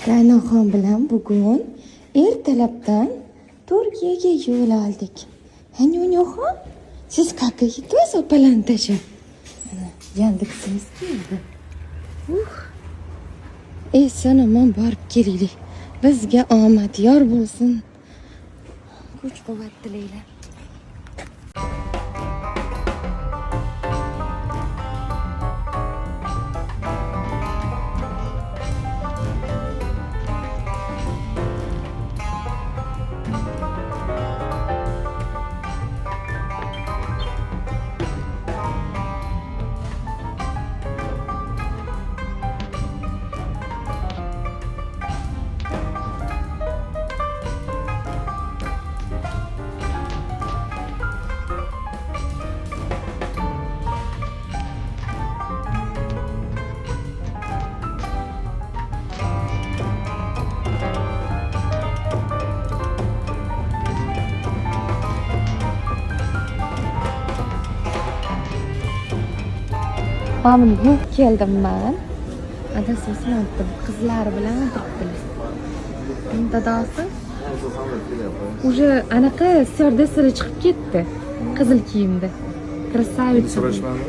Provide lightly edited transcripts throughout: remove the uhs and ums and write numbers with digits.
Raynoxon bilan bugun ertalabdan Turkiyaga yo'l oldik. Nyonyoxon, siz qayerga ketasiz, opalantacha? Mana Yandeksimiz keldi. Eson-omon borib kelaylik. Bizga omad yor bo'lsin. Kuch-quvvat tilaylar. Mamın yuvib keldim ben. Adasini oldim. Qizlari bilan turibdilar. Dadasi уже anaqa serdesiri chiqib ketdi. Qizil kiyimda. Krasavitsa. So'rashmadi.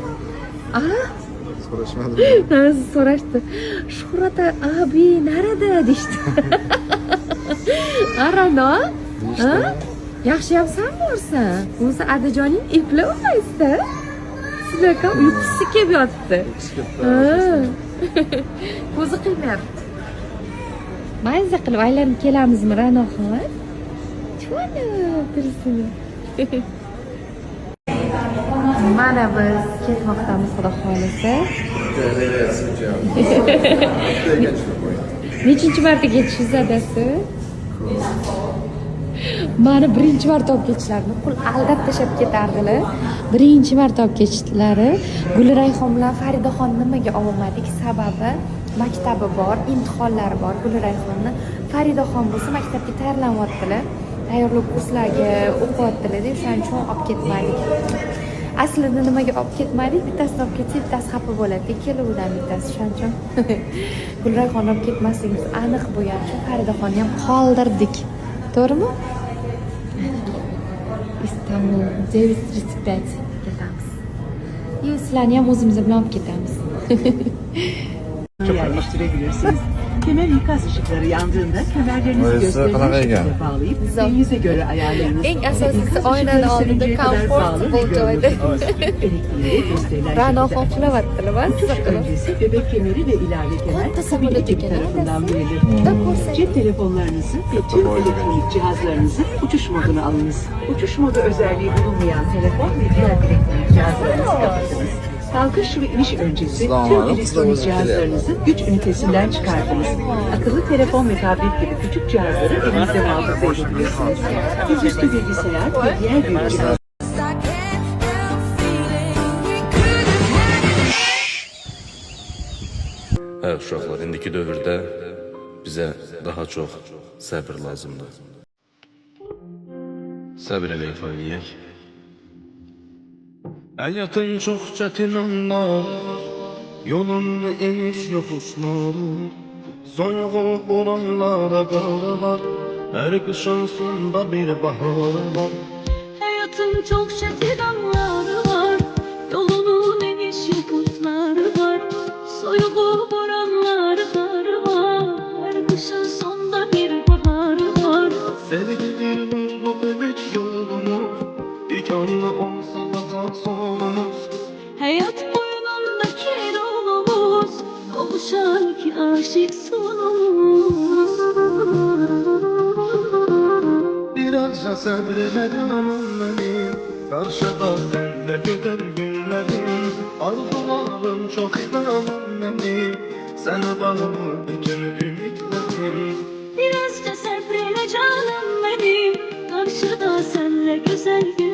So'rashmadi. So'rashdi. Shuhrat abi narada deydi. Arano? Yaxshi yapsan borsan. O'zi Adajoning epli olmaysiz-da. Sizlarga uyqusi kelib yotibdi. Ko'zi qiynayapti. Mayza qilib aylanib kelamizmi, Raynoxon? Cho'na birsini. Mana biz ketmoqdamiz, xudo xolisa. Nechinchi marta ketishingiz adasi? Mani birinchi marta olib ketishlarini qul aldab tashlab ketardilar. Birinchi marta olib ketishlari. Gulrayhon bilan Faridaxon nimaga olmadik? Sababi maktabi bor, imtihonlari bor Gulrayhonni. Faridaxon bo'lsa maktabga tayyorlanyaptilar. Tayyorlik kurslariga o'qiyaptilar deb shuning uchun olib ketmadik. Aslida nimaga olib ketmadik? Bittasini olib ketsak, bittasi xafa bo'ladi. Ikkalovdan bittasi shuning uchun Gulrayhonni olib ketmasligimiz aniq bo'lgan uchun Faridaxonni ham qoldirdik. To'g'rimi? İstanbul 935 ketamiz. Sizlarni ham o'zimiz bilan olib ketamiz. Yerleştirebilirsiniz. Kemer ikaz ışıkları yandığında kemerlerinizi göstericiye bağlayıp isteğinize göre ayarlarınız. Eng asosiysi oynani oldida komfortable joyda. Raynoxon qilyaptilar. Uçuş öncesi bebek kemeri ve ilave kemer kabin ekip tarafından verilir. Cep telefonlarınızı ve tüm elektronik cihazlarınızı uçuş moduna alınız. Uçuş modu özelliği bulunmayan telefon ve diğer elektronik cihazlarınızı kapatınız. Kalkış ve iniş öncesi tüm elektronik cihazlarınızı güç ünitesinden çıkartınız. Akıllı telefon ve tablet gibi küçük cihazları elinizde muhafaza edebilirsiniz. Dizüstü bilgisayar ve diğer büyük cihazlar. Uşaqlar, indiki dövrdə bizə daha çox səbir lazımdır. Səbir eləyək. Həyatın çox çətin anlar, yolun eniş yoxuşları, soyuğu olanlara qarı var, hər qışın sonunda bir bahar var. Hayatın çok çetin anları var, yolunun eniş yokuşları var, soyuğu boranları var, her kışın sonunda bir baharı var. Sevgilim bu bebek yolumuz, dikenli olsa da solumuz. Hayat boynundaki yolumuz, kavuşan iki aşık sonumuz. Birazca sabredemem benim, karşıda senle güzel günlerim. Arzularım çok inanın benim, sana bağlı bütün ümitlerim. Birazca sabreyle canım benim, karşıda senle güzel gün.